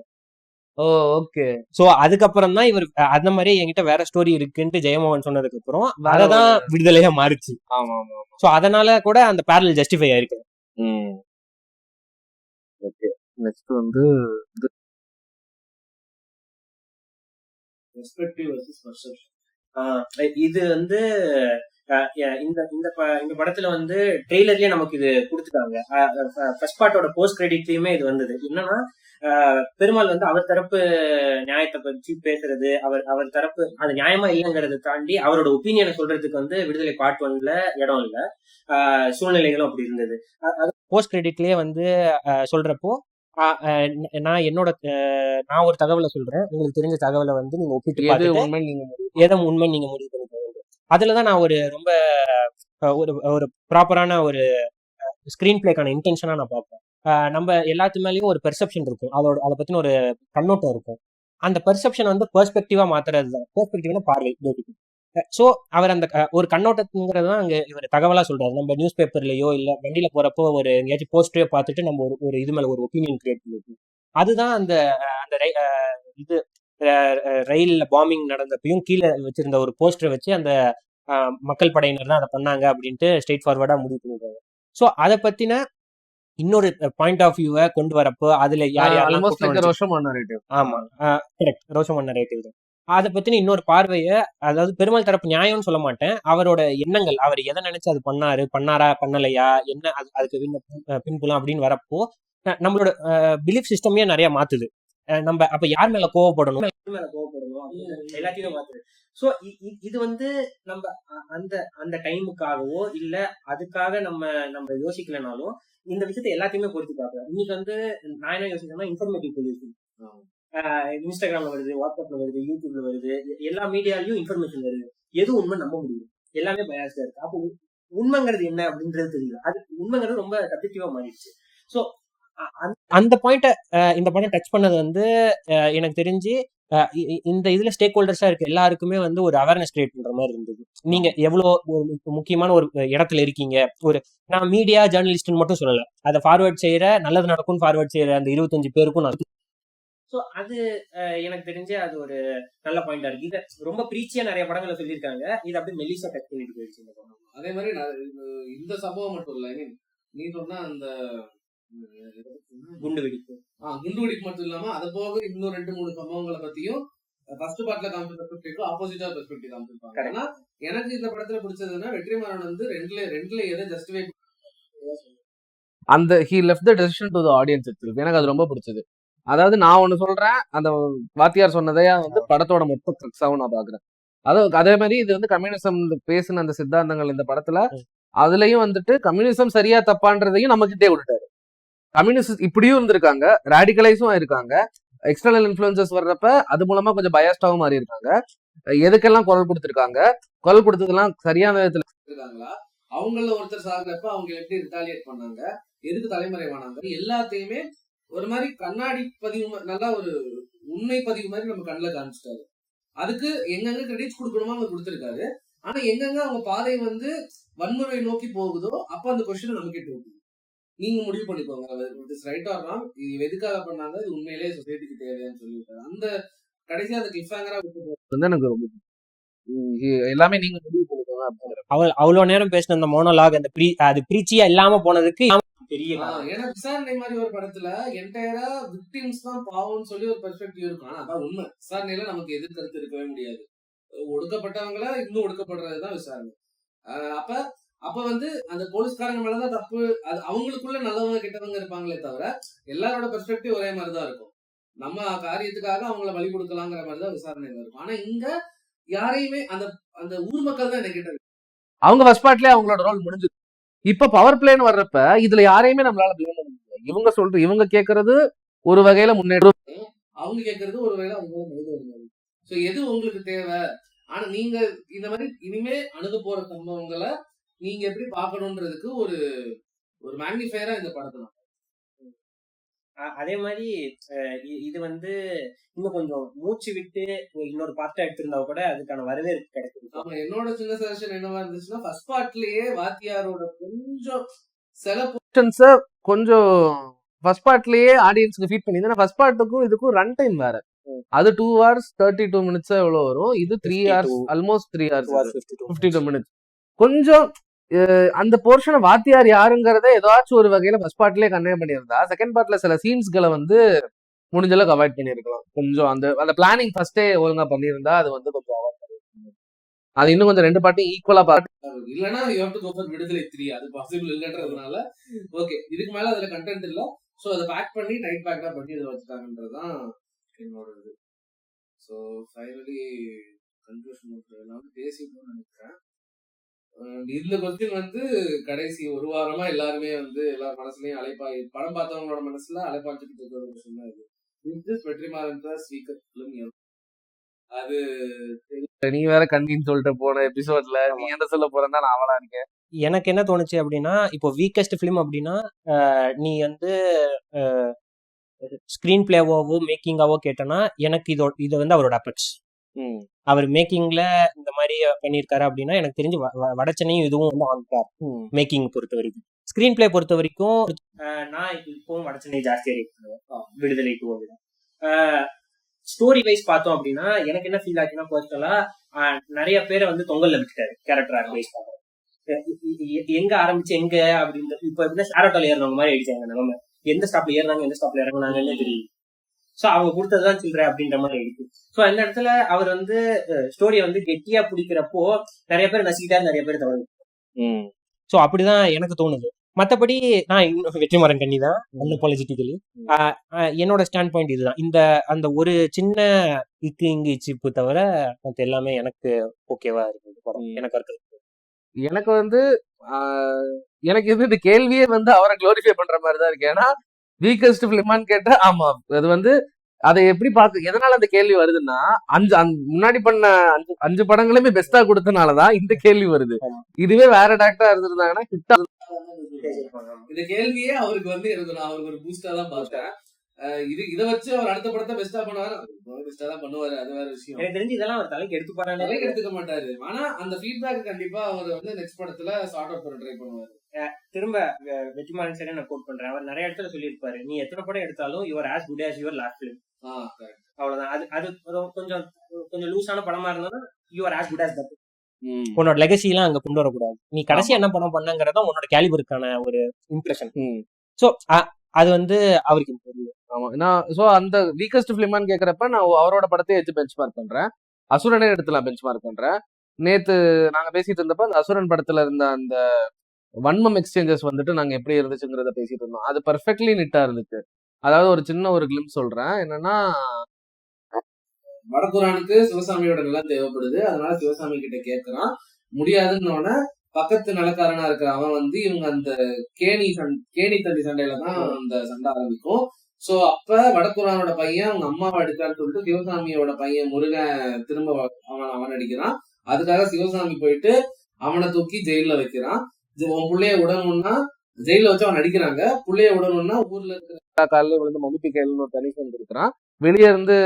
ஓகே. சோ அதுக்கப்புறம் தான் இவர் அந்த மாதிரி என்கிட்ட வேற ஸ்டோரி இருக்குன்ட்டு ஜெயமோகன் சொன்னதுக்கு அப்புறம் அததான் விடுதலையா மாறிச்சு. சோ அதனால கூட அந்த பேரல் ஜஸ்டிஃபை ஆயிருக்கு. ஓகே, நெக்ஸ்ட் வந்து இது வந்து இந்த படத்துல வந்து ட்ரெய்லர்லயே நமக்கு இது கொடுத்துட்டாங்க. ஃபர்ஸ்ட் பார்ட்டோட போஸ்ட் கிரெடிட்லயுமே இது வந்தது. என்னன்னா பெருமாள் வந்து அவர் தரப்பு நியாயத்தை பற்றி பேசுறது, அவர் தரப்பு அது நியாயமா இல்லைங்கிறத தாண்டி அவரோட ஒப்பீனியனை சொல்றதுக்கு வந்து விடுதலை பார்ட் 1ல இடம் இல்ல, சூழ்நிலைகளும் அப்படி இருந்தது. போஸ்ட் கிரெடிட்லயே வந்து சொல்றப்போ நான் ஒரு தகவலை சொல்றேன், உங்களுக்கு தெரிஞ்ச தகவலை வந்து நீங்க ஒப்பிட்டு எதை உண்மை நீங்க முடிவு பண்ணிக்க வேண்டும். அதுலதான் நான் ஒரு ரொம்ப ஒரு ப்ராப்பரான ஒரு ஸ்கிரீன் பிளேக்கான இன்டென்ஷனா நான் பார்ப்பேன். நம்ம எல்லாத்து மேலேயும் ஒரு பெர்செப்ஷன் இருக்கும், அதை பத்தின ஒரு கண்ணோட்டம் இருக்கும். அந்த பெர்செப்ஷன் வந்து பெர்ஸ்பெக்டிவா மாத்துறது தான். பெர்ஸ்பெக்டிவ்னா பார்வை. சோ அவர் அந்த ஒரு கண்ணோட்டத்துங்கிறது தான் அங்க இவர் தகவலா சொல்றாரு. நம்ம நியூஸ் பேப்பர்லயோ இல்ல வண்டியில போறப்போ ஒரு எங்கேயாச்சும் போஸ்டரே பார்த்துட்டு நம்ம ஒரு இது மேல ஒரு ஒப்பீனியன் கிரியேட் பண்ணிருக்கோம். அதுதான் அந்த இது ரயில்ல பாம்பிங் நடந்தப்பையும் கீழே வச்சிருந்த ஒரு போஸ்டரை வச்சு அந்த மக்கள் படையினர் தான் அதை பண்ணாங்க அப்படின்ட்டு ஸ்ட்ரெயிட் ஃபார்வர்டா முடிவு பண்ணிருக்காங்க. சோ அதை பத்தின இன்னொரு பாயிண்ட் ஆஃப் வியூவை கொண்டு வரப்போ அதுல யார் யாரெல்லாம் ரோஷம் நரேட்டிவ். ஆமா, கரெக்ட், ரோஷம் நரேட்டிவ் தான். அதை பத்தின இன்னொரு பார்வையை, அதாவது பெருமாள் தரப்பு நியாயம்னு சொல்ல மாட்டேன், அவரோட எண்ணங்கள், அவர் எதை நினைச்சு அது பண்ணாரா பண்ணலையா, என்ன அதுக்கு பின்புலம் அப்படின்னு வரப்போ நம்மளோட பிலீஃப் சிஸ்டமே நிறைய மாத்துது. நம்ம அப்ப யார் மேல கோவப்படணும் எல்லாத்தையுமே மாத்துது. சோ இது வந்து நம்ம அந்த டைமுக்காகவோ இல்ல அதுக்காக நம்ம யோசிக்கலனாலும் இந்த விஷயத்த எல்லாத்தையுமே பொறுத்து பார்க்கலாம். இன்னைக்கு வந்து நான் என்ன யோசிக்கிறேன்னா, இன்ஃபர்மேட்டிவ் சொல்யூஷன் இன்ஸ்டாகிராம்ல வருது, வாட்ஸ்அப்ல வருது, யூடியூப்ல வருது, எல்லா மீடியாலயும் இன்ஃபர்மேஷன் வருது. எது உண்மை நம்ப முடியும், எல்லாமே பயாஸ்டா இருக்கு. அப்போ உண்மைங்கிறது என்ன அப்படின்றது தெரியல. அது உண்மைங்கிறது ரொம்ப சப்ஜெக்டிவா மாறிடுச்சு. ஸோ அந்த பாயிண்ட இந்த படம் டச் பண்ணது வந்து எனக்கு தெரிஞ்சு இந்த இதுல ஸ்டேக் ஹோல்டர்ஸா இருக்கு எல்லாருக்குமே வந்து ஒரு அவேர்னஸ் கிரியேட் பண்ற மாதிரி இருந்தது. நீங்க எவ்வளவு ஒரு முக்கியமான ஒரு இடத்துல இருக்கீங்க. நான் மீடியா ஜேர்னலிஸ்ட்னு மட்டும் சொல்லல, அதை ஃபார்வர்ட் செய்யற, நல்லது நடக்கும் ஃபார்வர்ட் செய்யற அந்த 25 பேருக்கும் நான். ஸோ அது எனக்கு தெரிஞ்சு அது ஒரு நல்ல பாயிண்டா இருக்கு. இதை ரொம்ப பிரீச்சியா நிறைய படங்களை சொல்லியிருக்காங்க, இது அப்படியே மெல்லிசா டச் பண்ணிட்டு போயிடுச்சு இந்த படம். அதே மாதிரி இந்த சம்பவம் மட்டும் இல்ல, நீ சொன்னா அந்த குண்டு வெடிப்பு மட்டும் இல்லாம அது போக இன்னும் 2-3 சம்பவங்களை பத்தியும் ஃபர்ஸ்ட் பார்ட்ல காமிச்சிருக்க ஆப்போசிட்டா பெர்ஸ்பெக்டிவ் காமிச்சிருப்பாங்க. ஆனா எனக்கு இந்த படத்துல பிடிச்சதுன்னா, வெற்றிமாறன் வந்து ரெண்டுல எதை ஜஸ்டிஃபை அந்த he left the decision to the audience itself. எனக்கு அது ரொம்ப பிடிச்சது. அதாவது நான் ஒண்ணு சொல்றேன், அந்த வாத்தியார் சொன்னதையா வந்து படத்தோட மொத்த க்ரக்ஸாவும் நான் பாக்குறேன். அதே மாதிரி இது வந்து கம்யூனிசம் பேசின அந்த சித்தாந்தங்கள் இந்த படத்துல, அதுலயும் வந்துட்டு கம்யூனிசம் சரியா தப்பான்றதையும் நம்ம கிட்டே விட்டுட்டாரு. கம்யூனிஸ்ட் இப்படியும் இருந்திருக்காங்க, ரேடிகலைஸும் ஆயிருக்காங்க, எக்ஸ்டர்னல் இன்ஃபுளுசஸ் வர்றப்ப அது மூலமா கொஞ்சம் பயாஸ்டாவும் மாறி இருக்காங்க. எதுக்கெல்லாம் குரல் கொடுத்திருக்காங்க, குரல் கொடுத்ததெல்லாம் சரியான விதத்துல இருக்காங்களா, அவங்கள ஒருத்தர் சாகுறப்ப அவங்க எப்படி ரிட்டாலியேட் பண்ணாங்க, எதுக்கு தலைமறைவானாங்க, எல்லாத்தையுமே ஒரு மாதிரி கண்ணாடி பதிவு, நல்லா ஒரு உண்மை பதிவு மாதிரி நம்ம கண்ணில் காமிச்சிட்டாரு. அதுக்கு எங்கெங்க கிரெடிட்ஸ் கொடுக்கணுமோ அவங்க கொடுத்துருக்காரு. ஆனா எங்கெங்க அவங்க பாதை வந்து வன்முறை நோக்கி போகுதோ அப்ப அந்த கொஸ்டின் நம்ம கிட்ட இருக்கு. நீங்க முடிவு பண்ணிக்கோங்க, ரைட் ஆர் ராங், இது எதுக்காக பண்ணாங்க, இது உண்மையிலேயே சொசைட்டிக்கு தேவையான்னு சொல்லியிருக்காரு. அந்த கடைசியா அந்த கிளிஃப் ஹேங்கரா வந்து எனக்கு ரொம்ப எல்லாமே நீங்க முடிவு பண்ணிக்கோங்க. அவ்வளவு நேரம் பேசின அந்த மோனோலாக், அந்த அது பிரீச்சியா இல்லாம போனதுக்கு பெரிய, ஏன்னா விசாரணை மாதிரி ஒரு படத்துல என்டையரா விக்டிம்ஸ் தான் பாவம்னு சொல்லி ஒரு பெர்ஸ்பெக்டிவ் இருக்கும். ஆனா அதான் உண்மை. விசாரணையில நமக்கு எதிர்கருத்து இருக்கவே முடியாது. ஒடுக்கப்பட்டவங்கள இன்னும் ஒடுக்கப்படுறதுதான் விசாரணை. அப்ப வந்து அந்த போலீஸ்காரங்க மேலதான் தப்பு. அது அவங்களுக்குள்ள நல்லவங்க கெட்டவங்க இருப்பாங்களே தவிர எல்லாரோட பெர்ஸ்பெக்டிவ் ஒரே மாதிரிதான் இருக்கும். நம்ம காரியத்துக்காக அவங்கள பலி கொடுக்கலாங்கிற மாதிரிதான் விசாரணை இருக்கும். ஆனா இங்க யாரையுமே அந்த அந்த ஊர் மக்கள் தான் என்ன கேட்டது, அவங்க ஃபர்ஸ்ட் பார்ட்லயே அவங்களோட ரோல் முடிஞ்சது. இப்ப பவர் பிளேன்னு வர்றப்ப இதுல யாரையுமே நம்மளால பிளேம் பண்ண முடியாது. இவங்க கேட்கறது ஒரு வகையில முன்னேற்றம், அவங்க கேட்கறது ஒரு வகையில அவங்க. சோ எது உங்களுக்கு தேவை, ஆனா நீங்க இந்த மாதிரி இனிமே அணுக போற சம்பவங்களை நீங்க எப்படி பாக்கணும்ன்றதுக்கு ஒரு ஒரு மேக்னிஃபயரா இந்த படத்தை. அதே மாதிரி இது வந்து இன்னும் கொஞ்சம் மூச்சு விட்டு இன்னொரு பார்ட்டா எடுத்திருந்தா கூட அதுக்கான வரவேற்பு கிடைக்கும். ஆமா, என்னோட சின்ன சஜஷன் என்னவா இருந்துச்சுன்னா, ஃபர்ஸ்ட் பார்ட்லயே வாத்தியாரோட கொஞ்சம் சில போர்ஷன்ஸ கொஞ்சம் ஃபர்ஸ்ட் பார்ட்லயே ஆடியன்ஸ்க்கு ஃபீட் பண்ணி, ஏன்னா ஃபர்ஸ்ட் பார்ட்டுக்கும் இதுக்கும் ரன் டைம் வேற. அது 2 hours 32 minutes எவ்வளவு வரும், இது 3 hours, ஆல்மோஸ்ட் 3 hours 52 minutes. கொஞ்சம் அந்த போர்ஷனை வாத்தியார் யாருங்கிறத ஏதாச்சும் ஒரு வகையில ஃபர்ஸ்ட் பார்ட்லயே கன்வே பண்ணியிருந்தா, செகண்ட் பார்ட்ல சில சீன்ஸ்களை வந்து முடிஞ்ச அளவுக்கு அவாய்ட் பண்ணிருக்கலாம். கொஞ்சம் அந்த பிளானிங் ஃபர்ஸ்டே ஒழுங்கா பண்ணியிருந்தா அது வந்து கொஞ்சம் அவாய்ட் பண்ணிருக்கணும். அது இன்னும் கொஞ்சம் 2 பார்ட்டையும் ஈக்குவலா பார்த்து இல்லைன்னா you have to go for Viduthalai 3, அது பாசிபிள் இல்லைன்றதுனால ஓகே இதுக்கு மேல அதுல கண்டென்ட் இல்ல, சோ அதை பேக் பண்ணி டைட் பேக்கா பண்ணி இதை வச்சுட்டாங்கன்றதுதான் என்னோட இது. ஸோ ஃபைனலி கன்க்ளூஷன் பேசிட்டோம்னு நினைக்கிறேன். இந்த கொஸ்டின் வந்து கடைசி ஒரு வாரமா எல்லாருமே வந்து எல்லார் மனசுலயும் அலைப்பாய், படம் பார்த்தவங்களோட மனசுல அலைப்பாய்ச்சிட்டு இருக்கிற ஒரு கொஸ்டின் தான் இது. Vetrimaaran speaker film. அது நீ வேற கண்டின்னு சொல்லிட்டு போன எபிசோட்ல நீ என்ன சொல்ல போறேன்னா நான் அவளா இருக்கேன். எனக்கு என்ன தோணுச்சு அப்படின்னா, இப்போ வீக்கஸ்ட் ஃபிலிம் அப்படின்னா நீ வந்து ஸ்கிரீன் பிளேவாவோ மேக்கிங்காவோ கேட்டனா எனக்கு இது வந்து அவரோட அபெக்ஸ். அவர் மேக்கிங்ல இந்த மாதிரி பண்ணியிருக்காரு அப்படின்னா எனக்கு தெரிஞ்சு வடச்சென்னையும் இதுவும் வந்து ஆன்கார் மேக்கிங் பொறுத்த வரைக்கும். ஸ்கிரீன் பிளே பொறுத்த வரைக்கும் நான் இப்பவும் வடச்சென்னை ஜாஸ்தியாக ரேட் பண்ணுவேன் விடுதலை 2 விட. ஸ்டோரி வைஸ் பார்த்தோம் அப்படின்னா எனக்கு என்ன ஃபீல் ஆச்சுன்னா, பர்சனலா நிறைய பேரை வந்து தொங்கல்ல விட்டுட்டாரு கேரக்டர் ஆர்ட் வைஸ் பார்க்கணும். எங்க ஆரம்பிச்சு எங்க அப்படின்னு இப்ப எப்படின்னா ஷேரோட்டால ஏறினவங்க மாதிரி ஆயிடுச்சாங்க. நம்ம எந்த ஸ்டாப்ல ஏறினாங்க எந்த ஸ்டாப்ல இறங்கினாங்கன்னு தெரியும். சோ அவங்க கொடுத்ததுதான் சில்லற அப்படின்ற மாதிரி இருக்கு. சோ அந்த இடத்துல அவர் வந்து ஸ்டோரியை வந்து கெட்டியா பிடிக்கிறப்போ நிறைய பேர் நசிக்கிட்டாரு, நிறைய பேர் தவறு. சோ அப்படிதான் எனக்கு தோணுது. மத்தபடி நான் இன்னும் வெற்றிமாறன் கண்ணி தான் அன்அப்பாலஜெட்டிக்கலி. என்னோட ஸ்டாண்ட் பாயிண்ட் இதுதான். இந்த அந்த ஒரு சின்ன இங்கு சிப்பு தவிர மத்த எல்லாமே எனக்கு ஓகேவா இருக்குது படம். எனக்கு இருக்கு. எனக்கு வந்து எனக்கு இது இந்த கேள்வியே வந்து அவரை குளோரிஃபை பண்ற மாதிரி தான் இருக்கு. ஏன்னா வீக்கஸ்ட் பிலிமான்னு கேட்டா ஆமா, அது வந்து அதை எப்படி பார்க்க எதனால அந்த கேள்வி வருதுன்னா முன்னாடி பண்ண அஞ்சு படங்களுமே பெஸ்டா கொடுத்தனாலதான் இந்த கேள்வி வருது. இதுவே வேற டாக்டரா இருந்திருந்தாங்கன்னா ஹிட்டா இந்த கேள்வியே அவருக்கு வந்து நான் அவருக்கு ஒரு பூஸ்டா தான் பார்த்தேன். இதை வச்சு அவர் அடுத்த படத்தை பெஸ்டா பண்ணுவாரு, பெஸ்டா தான் பண்ணுவாரு, அது வேற விஷயம். எனக்கு தெரிஞ்சு இதெல்லாம் அவர் தலைக்கு எடுத்துக்க மாட்டாரு. ஆனா அந்த ஃபீட்பேக் கண்டிப்பா அவர் வந்து நெக்ஸ்ட் படத்துல சார்ட் அவுட் பண்ண ட்ரை பண்ணுவாரு. திரும்ப வெற்றிமாறன் சரி நான் கோட் பண்றேன். அவர் நிறைய இடத்துல சொல்லியிருப்பாரு, நீ எத்தனை படம் எடுத்தாலும் your as good as your last film. அவ்வளவுதான். அது கொஞ்சம் கொஞ்சம் லூஸான படமா இருந்தா your as good as that. உன்னோட லெகசி எல்லாம் அங்க கொண்டு வரக்கூடாது. நீ கடைசி என்ன படம் பண்ணங்கிறதா உன்னோட கேலிபருக்கான ஒரு இம்ப்ரெஷன். சோ அது வந்து அவருக்கு தெரியும். ஆமா, நான் சோ அந்த வீக்கஸ்ட் பிலிமான்னு கேக்குறப்ப நான் அவரோட படத்தையே வச்சு பெஞ்ச் மார்க் பண்றேன். அசுரனே எடுத்துலாம் பெஞ்ச் மார்க் பண்றேன். நேத்து நாங்க பேசிட்டு இருந்தப்ப அந்த அசுரன் படத்துல இருந்த அந்த வன்மம் எக்ஸ்சேஞ்சஸ் வந்துட்டு நாங்க எப்படி இருந்துச்சுங்கிறத பேசிட்டு இருந்தோம். அது பர்ஃபெக்ட்லி நிட்டா இருந்துச்சு. அதாவது ஒரு சின்ன ஒரு கிளிம்ஸ் சொல்றேன். என்னன்னா, வடக்குரானுக்கு சிவசாமியோட நிலம் தேவைப்படுது, அதனால சிவசாமி கிட்ட கேட்கறான். முடியாதுன்னு பக்கத்து நிலக்காரனா இருக்கிற அவன் வந்து இவங்க அந்த கேணி தண்ணி சண்டையில தான் அந்த சண்டை ஆரம்பிக்கும். சோ அப்ப வடக்குரானோட பையன் அவங்க அம்மாவை அடிக்கிறான்னு சொல்லிட்டு சிவசாமியோட பையன் முருகன் திரும்ப அவன் அடிக்கிறான். அதுக்காக சிவசாமி போயிட்டு அவனை தூக்கி ஜெயில வைக்கிறான். உன் பிள்ளைய உடணும்னா ஜெயில வச்சு அவன் அடிக்கிறாங்க. பிள்ளைய உடணும்னா ஊர்ல இருக்கிற காலையில விழுந்து மதிப்பு கேள்வி தனிஷன் இருக்கிறான். வெளியே இருந்து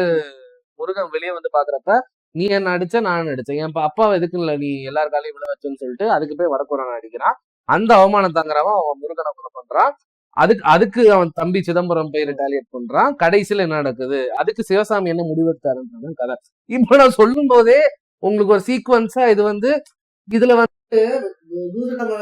முருகன் வெளியே வந்து பாக்குறப்ப நீ என்ன அடிச்ச, நான் அடிச்சேன், என் அப்பாவை எதுக்கு இல்ல நீ எல்லார் காலையும் விழ வச்சேன்னு சொல்லிட்டு அதுக்கு போய் வடக்குறான் அடிக்கிறான். அந்த அவமானம் தாங்குறவன் அவன் முருகனை கொலை பண்றான். அதுக்கு அவன் தம்பி சிதம்பரம் போய் ரிட்டாலியேட் பண்றான். கடைசியில என்ன நடக்குது, அதுக்கு சிவசாமி என்ன முடிவெடுத்தாருன்றது கதை. இப்ப நான் சொல்லும் போதே உங்களுக்கு ஒரு சீக்வன்ஸா இது வந்து இதுல வந்து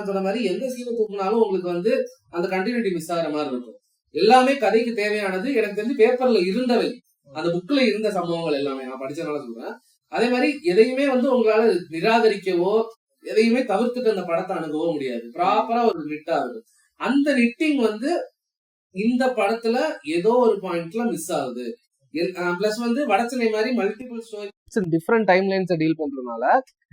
சொன்ன மாதிரி எந்த சீனை தூக்குனாலும் உங்களுக்கு வந்து அந்த கண்டினியூட்டி மிஸ் ஆகிற மாதிரி இருக்கும். எல்லாமே கதைக்கு தேவையானது எனக்கு தெரிஞ்சு பேப்பர்ல இருந்தவை, அந்த புக்ல இருந்த சம்பவங்கள் எல்லாமே நான் படிச்சதுனால சொல்றேன். அதே மாதிரி எதையுமே வந்து உங்களால நிராகரிக்கவோ எதையுமே தவிர்த்துட்டு அந்த படத்தை அணுகவோ முடியாது. ப்ராப்பரா ஒரு நிட்டா இருக்கும். அந்த நிட்டிங் வந்து இந்த படத்துல ஏதோ ஒரு பாயிண்ட்ல மிஸ் ஆகுது. பிளஸ் வந்து வடச்சனை மாதிரி multiple story different time lines deal பண்றதுனால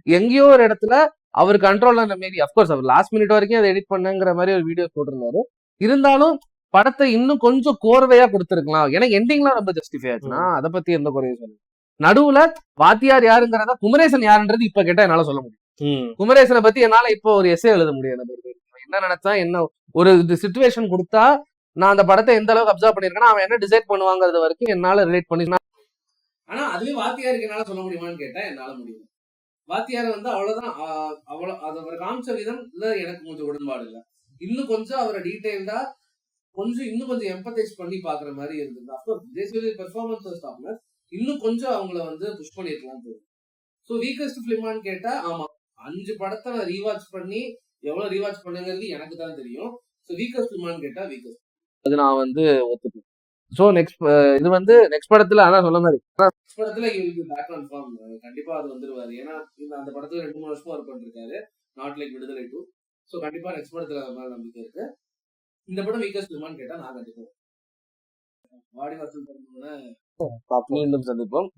எங்கேயோ ஒரு இடத்துல அவர் கண்ட்ரோல் அந்த மாரி, அப்கோர்ஸ் அவர் லாஸ்ட் மினிட் வரைக்கும் அதை எடிட் பண்ணுங்கிற மாதிரி ஒரு வீடியோ போட்டிருந்தாரு. இருந்தாலும் படத்தை இன்னும் கொஞ்சம் கோர்வையா கொடுத்துருக்கலாம். எனக்கு எண்டிங்லாம் ரொம்ப ஜஸ்டிஃபை ஆச்சுன்னா அதை பத்தி எந்த குறையும் சொல்லுங்க. நடுவுல வாத்தியார் யாருங்கிறதா குமரேசன் யாருன்றது இப்ப கேட்டா என்னால சொல்ல முடியும். குமரேசனை பத்தி என்னால இப்போ ஒரு எஸ்ஸே எழுத முடியும். என்ன நினைச்சா என்ன ஒரு சிச்சுவேஷன் கொடுத்தா நான் அந்த படத்தை எந்த அளவுக்கு அப்சர்வ் பண்ணிருக்கேன்னா அவன் என்ன டிசைட் பண்ணுவாங்கிறது வரைக்கும் என்னால ரிலேட் பண்ணி. ஆனா அதுவே வாத்தியாருக்கு என்னால சொல்ல முடியுமான்னு கேட்டா என்னால முடியும். வாத்தியார் வந்து அவ்வளவுதான், அது அவர் காமிச்ச விதம் எனக்கு கொஞ்சம் உடன்பாடு இல்லை. இன்னும் கொஞ்சம் அவரை டீடைல்டா இன்னும் கொஞ்சம் எம்பத்தைஸ் பண்ணி பாக்குற மாதிரி இருந்தது. பெர்ஃபார்மன்ஸ் இன்னும் கொஞ்சம் அவங்கள வந்து புஷ் பண்ணிருக்கலாம் தோணும். ஸோ வீக்கஸ்ட் பிலிமான்னு கேட்டா ஆமா, 5 படத்தை நான் ரீவாட்ச் பண்ணி எவ்வளவு ரீவாட்ச் பண்ணுங்கிறது எனக்கு தான் தெரியும். ஸோ வீக்கஸ்ட் பிலிமான்னு கேட்டா வீக்கஸ்ட் அது நான் வந்து ஒத்துப்பேன். ஸோ நெக்ஸ்ட் இது வந்து நெக்ஸ்ட் படத்துல அதான் சொல்ல மாதிரி நெக்ஸ்ட் படத்துல பேக் ஆன் ஃபார்ம் கண்டிப்பா அது வந்துருவாரு. ஏன்னா அந்த படத்துல 2-3 வருஷமா ஒர்க் பண்ணிருக்காரு, நாட் லைக் விடுதலை 2. ஸோ கண்டிப்பா நெக்ஸ்ட் படத்துல மேல நம்பிக்கை இருக்கு. இந்த படம் வீக்கஸ்ட் பிலிமான்னு கேட்டா நான் கண்டிப்பா வாடி வாசல் மீண்டும் சந்திப்போம்.